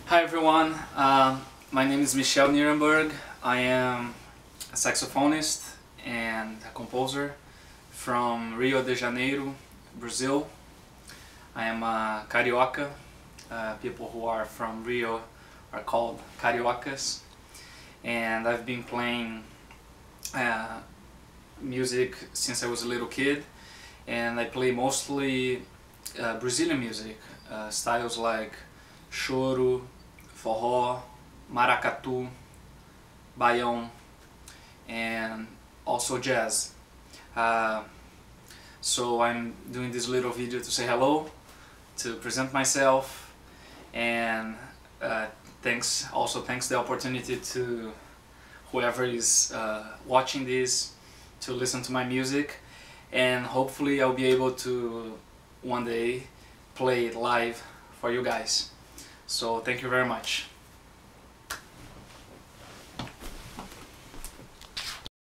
Hi everyone, my name is Michel Nierenberg. I am a saxophonist and a composer from Rio de Janeiro, Brazil. I am a carioca. People who are from Rio are called cariocas. And I've been playing music since I was a little kid. And I play mostly Brazilian music, styles like choro, forró, maracatu, baião, and also jazz. So I'm doing this little video to say hello, to present myself, and thanks the opportunity to whoever is watching this to listen to my music, and hopefully I'll be able to one day play it live for you guys. So thank you very much.